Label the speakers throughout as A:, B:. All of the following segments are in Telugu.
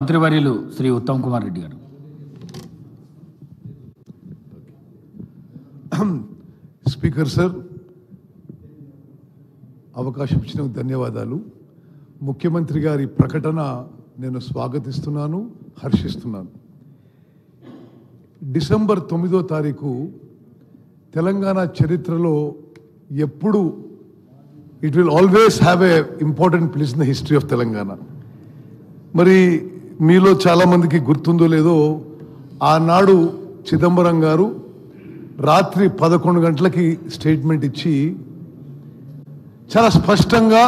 A: మంత్రివర్యులు శ్రీ ఉత్తమ్ కుమార్ రెడ్డి గారు.
B: స్పీకర్ సార్, అవకాశం ఇచ్చినందుకు ధన్యవాదాలు. ముఖ్యమంత్రి గారి ప్రకటన నేను స్వాగతిస్తున్నాను, హర్షిస్తున్నాను. డిసెంబర్ 9వ తారీఖు తెలంగాణ చరిత్రలో ఎప్పుడు it will always have a important place in the history of Telangana. మరి మీలో చాలామందికి గుర్తుందో లేదో, ఆనాడు చిదంబరం గారు రాత్రి 11 గంటలకి స్టేట్మెంట్ ఇచ్చి చాలా స్పష్టంగా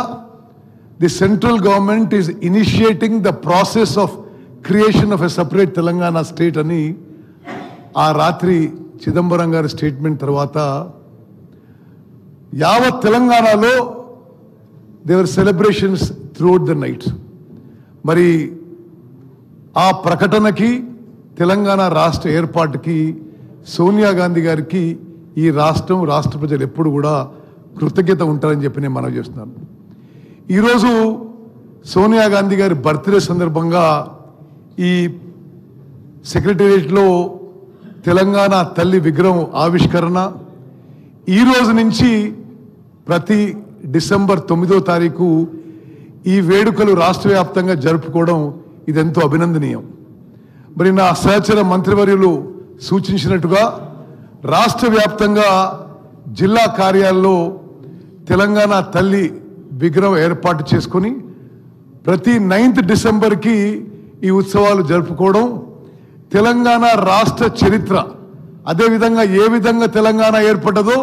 B: the central government is initiating the process of creation of a separate Telangana state అని ఆ రాత్రి చిదంబరం గారి స్టేట్మెంట్ తర్వాత యావత్ తెలంగాణలో దేవర్ సెలబ్రేషన్స్ త్రూఅవుట్ ద నైట్. మరి ఆ ప్రకటనకి, తెలంగాణ రాష్ట్ర ఏర్పాటుకి సోనియా గాంధీ గారికి ఈ రాష్ట్రం, రాష్ట్ర ప్రజలు ఎప్పుడు కూడా కృతజ్ఞత ఉంటారని చెప్పి నేను మనవి చేస్తున్నాను. ఈరోజు సోనియా గాంధీ గారి బర్త్డే సందర్భంగా ఈ సెక్రటేరియట్లో తెలంగాణ తల్లి విగ్రహం ఆవిష్కరణ, ఈ రోజు నుంచి ప్రతి డిసెంబర్ 9వ తారీఖు ఈ వేడుకలు రాష్ట్ర వ్యాప్తంగా జరుపుకోవడం ఇదెంతో అభినందనీయం. మరి నా సహచర మంత్రివర్యులు సూచించినట్టుగా రాష్ట్ర వ్యాప్తంగా జిల్లా కార్యాలయంలో తెలంగాణ తల్లి విగ్రహం ఏర్పాటు చేసుకొని ప్రతి 9th డిసెంబర్కి ఈ ఉత్సవాలు జరుపుకోవడం తెలంగాణ రాష్ట్ర చరిత్ర, అదేవిధంగా ఏ విధంగా తెలంగాణ ఏర్పడ్డదో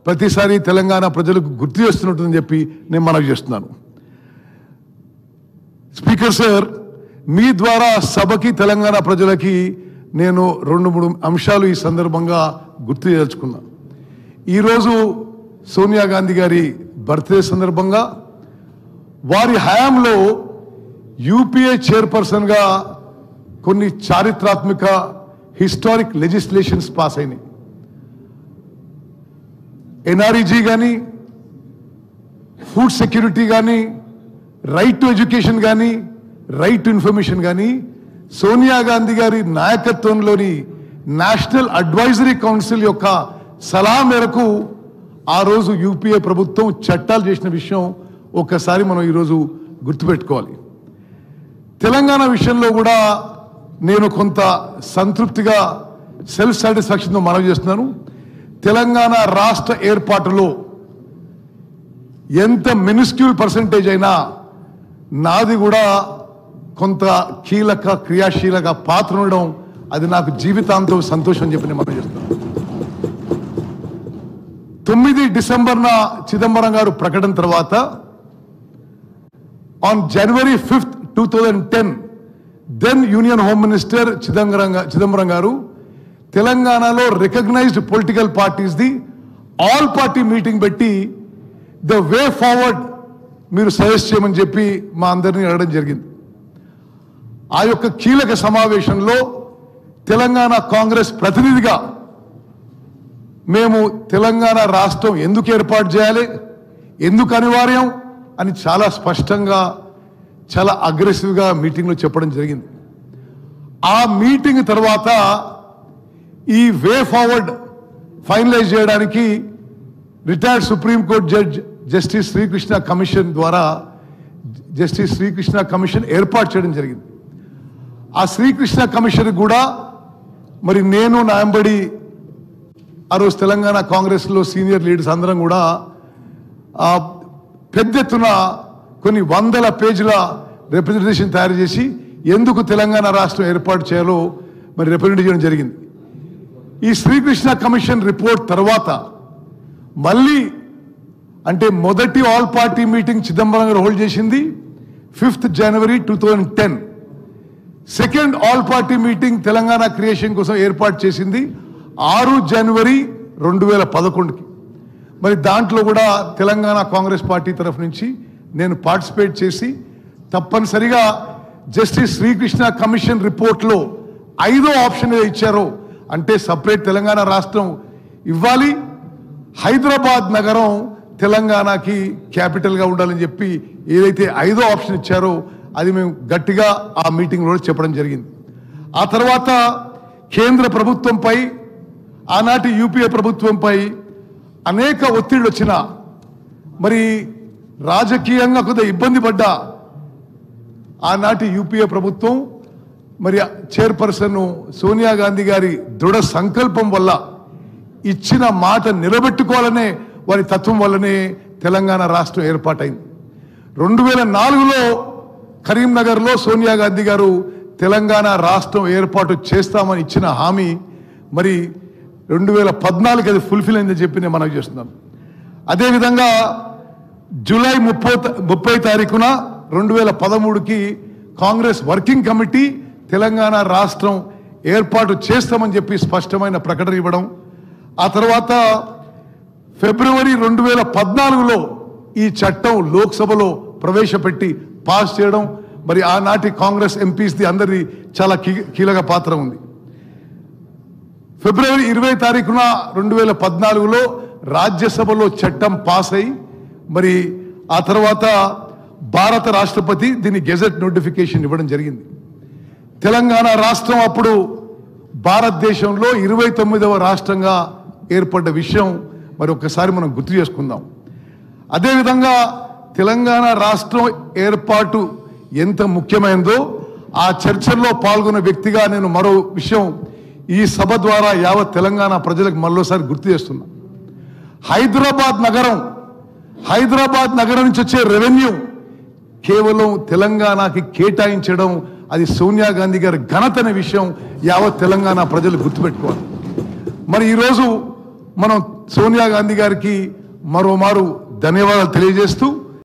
B: ప్రతిసారి తెలంగాణ ప్రజలకు గుర్తు చేస్తున్నట్టుందని చెప్పి నేను మనవి చేస్తున్నాను. స్పీకర్ సార్, మీ ద్వారా సభకి, తెలంగాణ ప్రజలకి నేను 2-3 అంశాలు ఈ సందర్భంగా గుర్తు చేయదలుచుకున్నా. ఈరోజు సోనియా గాంధీ గారి బర్త్డే సందర్భంగా వారి హయాంలో యూపీఏ చైర్పర్సన్గా కొన్ని చారిత్రాత్మక హిస్టారిక్ లెజిస్లేషన్స్ పాస్ అయినాయి. ఎన్ఆర్ఈజీ కానీ, ఫుడ్ సెక్యూరిటీ కానీ, రైట్ టు ఎడ్యుకేషన్ కానీ, రైట్ టు ఇన్ఫర్మేషన్ కానీ సోనియా గాంధీ గారి నాయకత్వంలోని నేషనల్ అడ్వైజరీ కౌన్సిల్ యొక్క సలహా మేరకు ఆ రోజు యూపీఏ ప్రభుత్వం చట్టాలు చేసిన విషయం ఒక్కసారి మనం ఈరోజు గుర్తుపెట్టుకోవాలి. తెలంగాణ విషయంలో కూడా నేను కొంత సంతృప్తిగా, సెల్ఫ్ సాటిస్ఫాక్షన్తో మనవి చేస్తున్నాను. తెలంగాణ రాష్ట్ర ఏర్పాటులో ఎంత మినిస్క్యూల్ పర్సంటేజ్ అయినా నాది కూడా కొంత కీలక, క్రియాశీలక పాత్ర ఉండడం అది నాకు జీవితాంతం సంతోషం అని చెప్పి నేను మనం చేస్తున్నాను. 9 డిసెంబర్న చిదంబరం గారు ప్రకటన తర్వాత on January 5th 2010 then union home minister Chidambaram గారు తెలంగాణలో recognised political parties the all party meeting పెట్టి ద వే ఫార్వర్డ్ మీరు సజెస్ట్ చేయమని చెప్పి మా అందరినీ అడగడం జరిగింది. ఆ యొక్క కీలక సమావేశంలో తెలంగాణ కాంగ్రెస్ ప్రతినిధిగా మేము తెలంగాణ రాష్ట్రం ఎందుకు ఏర్పాటు చేయాలి, ఎందుకు అనివార్యం అని చాలా స్పష్టంగా, చాలా అగ్రెసివ్గా మీటింగ్లో చెప్పడం జరిగింది. ఆ మీటింగ్ తర్వాత ఈ వే ఫార్వర్డ్ ఫైనలైజ్ చేయడానికి retired supreme court judge justice Srikrishna commission ద్వారా జస్టిస్ శ్రీకృష్ణ కమిషన్ ఏర్పాటు చేయడం జరిగింది. ఆ శ్రీకృష్ణ కమిషన్ కూడా మరి నేను, నా వెంబడి ఆ రోజు తెలంగాణ కాంగ్రెస్లో సీనియర్ లీడర్స్ అందరం కూడా పెద్ద ఎత్తున కొన్ని 100 పేజీల రిప్రజెంటేషన్ తయారు చేసి ఎందుకు తెలంగాణ రాష్ట్రం ఏర్పాటు చేయాలో మరి రిప్రజెంట్ చేయడం జరిగింది. ఈ శ్రీకృష్ణ కమిషన్ రిపోర్ట్ తర్వాత మళ్ళీ, అంటే మొదటి ఆల్ పార్టీ మీటింగ్ చిదంబరం గారు హోల్డ్ చేసింది 5th జనవరి 2010. Second all party meeting Telangana creation కోసం ఏర్పాటు చేసింది 6 జనవరి 2011కి. మరి దాంట్లో కూడా తెలంగాణ కాంగ్రెస్ పార్టీ తరఫు నుంచి నేను పార్టిసిపేట్ చేసి తప్పనిసరిగా జస్టిస్ శ్రీకృష్ణ కమిషన్ రిపోర్ట్లో 5వ ఆప్షన్ ఇచ్చారో, అంటే సపరేట్ తెలంగాణ రాష్ట్రం ఇవ్వాలి, హైదరాబాద్ నగరం తెలంగాణకి క్యాపిటల్గా ఉండాలని చెప్పి ఏదైతే 5వ ఆప్షన్ ఇచ్చారో అది మేము గట్టిగా ఆ మీటింగ్లో చెప్పడం జరిగింది. ఆ తర్వాత కేంద్ర ప్రభుత్వంపై ఆనాటి యూపీఏ ప్రభుత్వంపై అనేక ఒత్తిళ్ళు వచ్చినా మరి రాజకీయంగా కొంత ఇబ్బంది పడ్డ ఆనాటి యూపీఏ ప్రభుత్వం మరి చైర్పర్సన్ సోనియా గాంధీ గారి దృఢ సంకల్పం వల్ల ఇచ్చిన మాట నిలబెట్టుకోవాలనే వారి తత్వం వల్లనే తెలంగాణ రాష్ట్రం ఏర్పాటైంది. 2004లో కరీంనగర్లో సోనియా గాంధీ గారు తెలంగాణ రాష్ట్రం ఏర్పాటు చేస్తామని ఇచ్చిన హామీ మరి 2014 అది ఫుల్ఫిల్ అయిందని చెప్పి నేను మనవి చేస్తున్నాను. అదేవిధంగా జూలై 30 తారీఖున 2013కి కాంగ్రెస్ వర్కింగ్ కమిటీ తెలంగాణ రాష్ట్రం ఏర్పాటు చేస్తామని చెప్పి స్పష్టమైన ప్రకటన ఇవ్వడం, ఆ తర్వాత ఫిబ్రవరి 2014లో ఈ చట్టం లోక్సభలో ప్రవేశపెట్టి పాస్ చేయడం, మరి ఆనాటి కాంగ్రెస్ ఎంపీస్ది అందరి చాలా కీలక పాత్ర ఉంది. ఫిబ్రవరి 20 తారీఖున 2014లో రాజ్యసభలో చట్టం పాస్ అయి మరి ఆ తర్వాత భారత రాష్ట్రపతి దీన్ని గెజెట్ నోటిఫికేషన్ ఇవ్వడం జరిగింది. తెలంగాణ రాష్ట్రం అప్పుడు భారతదేశంలో 29వ రాష్ట్రంగా ఏర్పడ్డ విషయం మరి ఒక్కసారి మనం గుర్తు చేసుకుందాం. అదేవిధంగా తెలంగాణ రాష్ట్రం ఏర్పాటు ఎంత ముఖ్యమైనదో ఆ చర్చల్లో పాల్గొన్న వ్యక్తిగా నేను మరో విషయం ఈ సభ ద్వారా యావత్ తెలంగాణ ప్రజలకు మరోసారి గుర్తు చేస్తున్నా. హైదరాబాద్ నగరం నుంచి వచ్చే రెవెన్యూ కేవలం తెలంగాణకి కేటాయించడం అది సోనియా గాంధీ గారి ఘనత అనే విషయం యావత్ తెలంగాణ ప్రజలు గుర్తుపెట్టుకోవాలి. మరి ఈరోజు మనం సోనియా గాంధీ గారికి మరోమారు ధన్యవాదాలు తెలియజేస్తూ